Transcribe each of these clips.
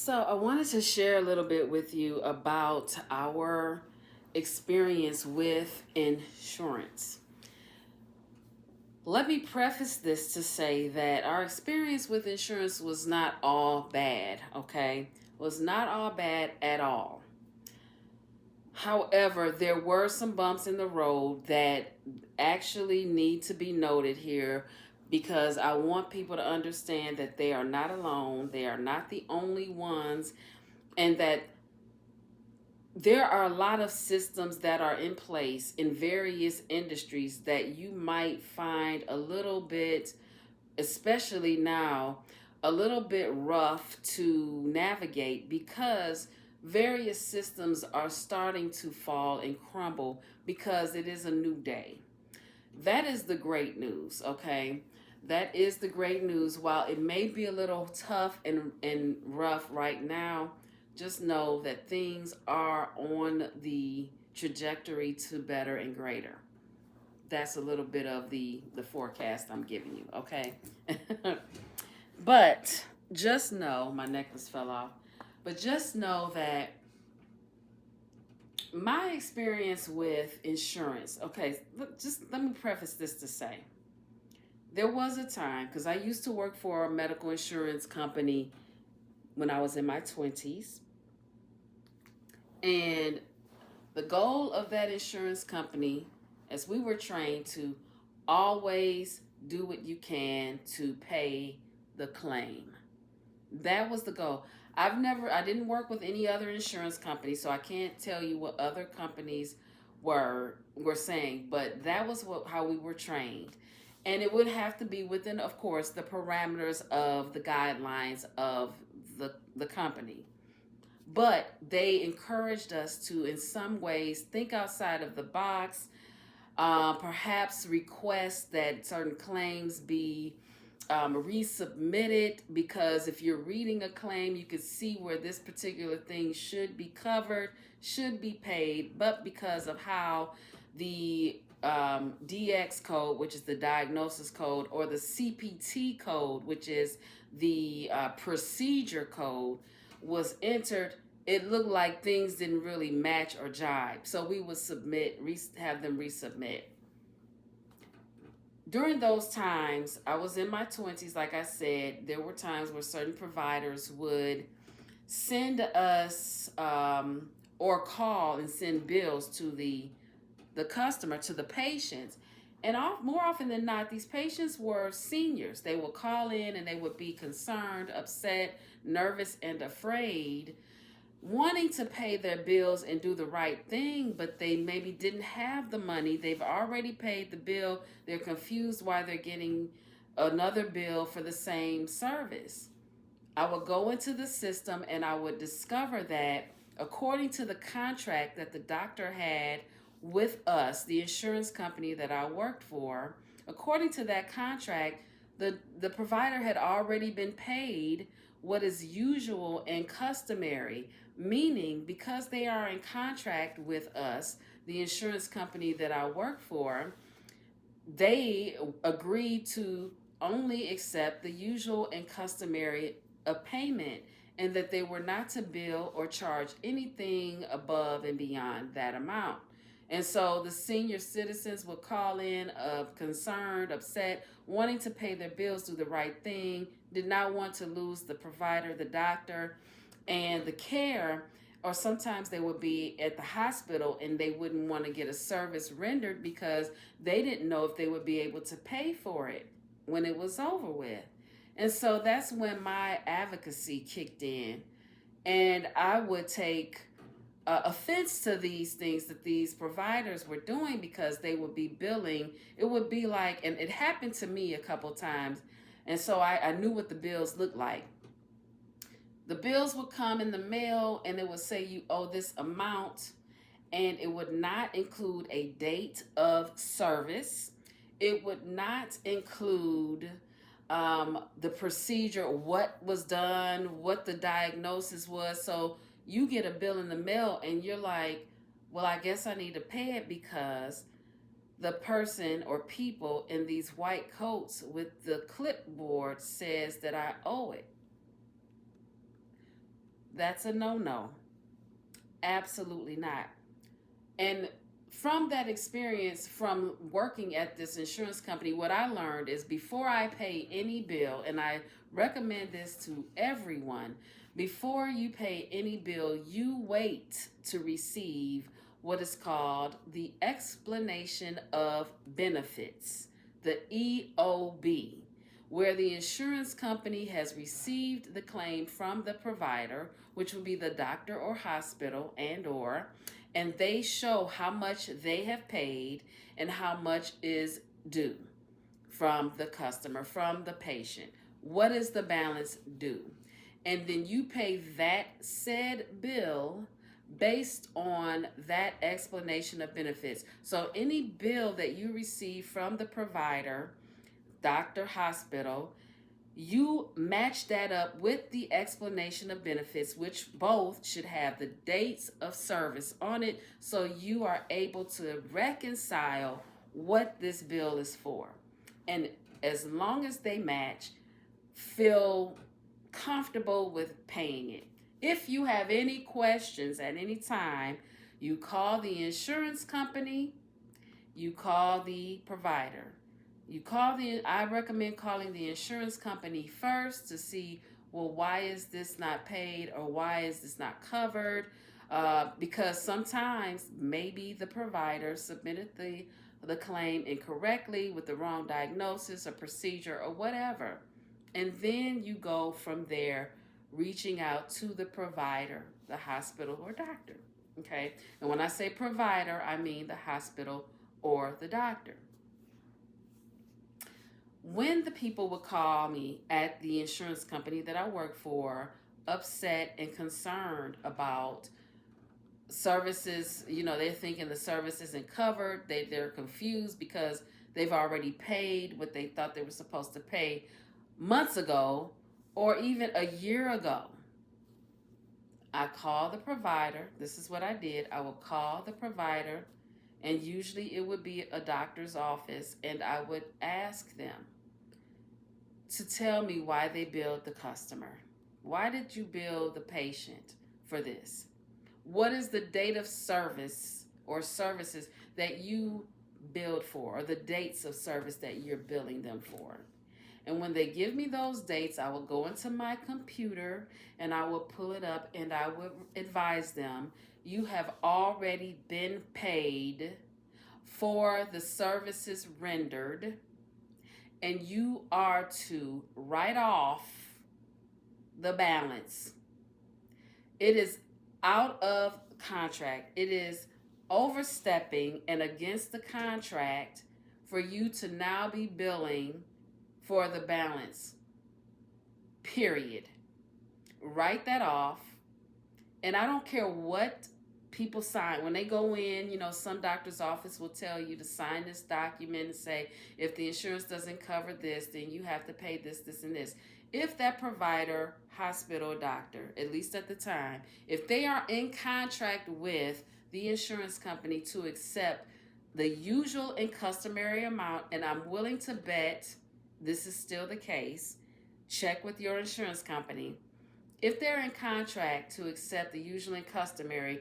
So, I wanted to share a little bit with you about our experience with insurance. Let me preface this to say that our experience with insurance was not all bad, okay? Was not all bad at all. However, there were some bumps in the road that actually need to be noted here because I want people to understand that they are not alone, they are not the only ones, and that there are a lot of systems that are in place in various industries that you might find a little bit, especially now, a little bit rough to navigate because various systems are starting to fall and crumble because it is a new day. That is the great news, okay? That is the great news. While it may be a little tough and rough right now, just know that things are on the trajectory to better and greater. That's a little bit of the forecast I'm giving you, okay? But just know, my necklace fell off. But just know that my experience with insurance, okay, just let me preface this to say there was a time, because I used to work for a medical insurance company when I was in my 20s. And the goal of that insurance company, as we were trained to always do what you can to pay the claim. That was the goal. I didn't work with any other insurance company, so I can't tell you what other companies were saying, but that was how we were trained. And it would have to be within, of course, the parameters of the guidelines of the company. But they encouraged us to, in some ways, think outside of the box, perhaps request that certain claims be resubmitted, because if you're reading a claim, you can see where this particular thing should be covered, should be paid, but because of how the DX code, which is the diagnosis code, or the CPT code, which is the procedure code, was entered, it looked like things didn't really match or jibe. So we would have them resubmit. During those times, I was in my 20s, like I said, there were times where certain providers would send us or call and send bills to the customer, to the patients. And more often than not, these patients were seniors. They would call in and they would be concerned, upset, nervous, and afraid, wanting to pay their bills and do the right thing, but they maybe didn't have the money. They've already paid the bill. They're confused why they're getting another bill for the same service. I would go into the system and I would discover that according to the contract that the doctor had with us, the insurance company that I worked for, according to that contract, the provider had already been paid what is usual and customary, meaning because they are in contract with us, the insurance company that I work for, they agreed to only accept the usual and customary of payment, and that they were not to bill or charge anything above and beyond that amount. And so the senior citizens would call in concerned, upset, wanting to pay their bills, do the right thing, did not want to lose the provider, the doctor, and the care. Or sometimes they would be at the hospital and they wouldn't want to get a service rendered because they didn't know if they would be able to pay for it when it was over with. And so that's when my advocacy kicked in. And I would take offense to these things that these providers were doing, because they would be billing. It would be like, and it happened to me a couple times. And so I knew what the bills looked like. The bills would come in the mail and it would say you owe this amount, and it would not include a date of service. It would not include the procedure, what was done, what the diagnosis was. So you get a bill in the mail and you're like, well, I guess I need to pay it because the person or people in these white coats with the clipboard says that I owe it. That's a no-no. Absolutely not. And from that experience, from working at this insurance company, what I learned is before I pay any bill, and I recommend this to everyone, before you pay any bill, you wait to receive what is called the explanation of benefits, the EOB, where the insurance company has received the claim from the provider, which would be the doctor or hospital and they show how much they have paid and how much is due from the customer, from the patient. What is the balance due? And then you pay that said bill based on that explanation of benefits. So any bill that you receive from the provider, doctor, hospital, you match that up with the explanation of benefits, which both should have the dates of service on it, so you are able to reconcile what this bill is for. And as long as they match, feel comfortable with paying it. If you have any questions at any time, you call the insurance company, you call the provider. I recommend calling the insurance company first to see, well, why is this not paid or why is this not covered? Because sometimes maybe the provider submitted the claim incorrectly with the wrong diagnosis or procedure or whatever. And then you go from there, reaching out to the provider, the hospital or doctor. Okay? And when I say provider, I mean the hospital or the doctor. When the people would call me at the insurance company that I work for, upset and concerned about services, they're thinking the service isn't covered. They're confused because they've already paid what they thought they were supposed to pay months ago or even a year ago. I call the provider. This is what I did. I would call the provider, and usually it would be a doctor's office, and I would ask them to tell me why they billed the customer. Why did you bill the patient for this? What is the date of service or services that you billed for, or the dates of service that you're billing them for? And when they give me those dates, I will go into my computer and I will pull it up and I will advise them, you have already been paid for the services rendered, and you are to write off the balance. It is out of contract. It is overstepping and against the contract for you to now be billing for the balance. Period. Write that off. And I don't care what people sign. When they go in, some doctor's office will tell you to sign this document and say, if the insurance doesn't cover this, then you have to pay this, this, and this. If that provider, hospital, doctor, at least at the time, if they are in contract with the insurance company to accept the usual and customary amount, and I'm willing to bet this is still the case, check with your insurance company. If they're in contract to accept the usual and customary,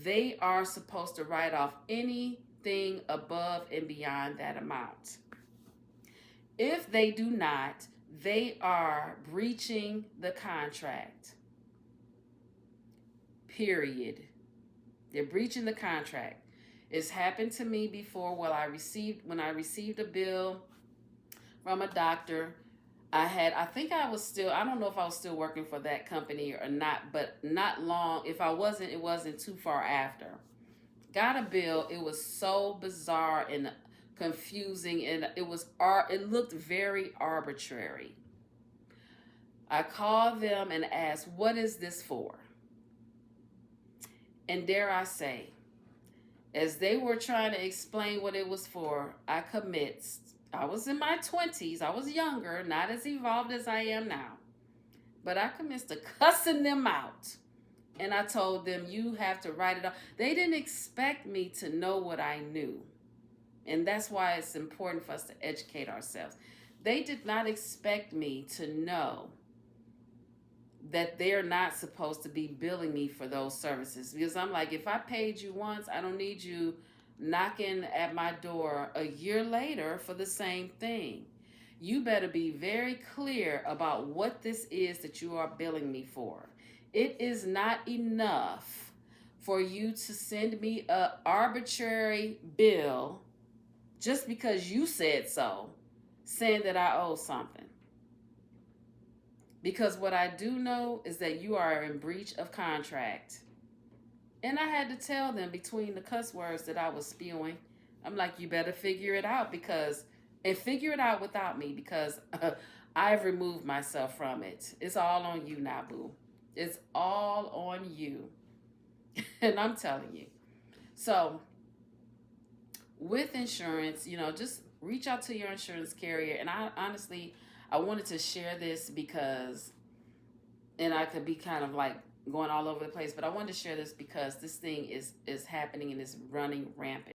they are supposed to write off anything above and beyond that amount. If they do not, they are breaching the contract. Period. They're breaching the contract. It's happened to me before when I received a bill from a doctor. I don't know if I was still working for that company or not, but not long. If I wasn't, it wasn't too far after. Got a bill. It was so bizarre and confusing, and it looked very arbitrary. I called them and asked, what is this for? And dare I say, as they were trying to explain what it was for, I was in my 20s. I was younger, not as evolved as I am now. But I commenced to cussing them out. And I told them, you have to write it off. They didn't expect me to know what I knew. And that's why it's important for us to educate ourselves. They did not expect me to know that they're not supposed to be billing me for those services. Because I'm like, if I paid you once, I don't need you knocking at my door a year later for the same thing. You better be very clear about what this is that you are billing me for. It is not enough for you to send me a arbitrary bill just because you said so, saying that I owe something. Because what I do know is that you are in breach of contract. And I had to tell them between the cuss words that I was spewing, I'm like, you better figure it out and figure it out without me because I've removed myself from it. It's all on you now, boo. It's all on you. And I'm telling you. So, with insurance, just reach out to your insurance carrier. And I honestly, I wanted to share this because, and I could be kind of like going all over the place, but I wanted to share this because this thing is happening and is running rampant.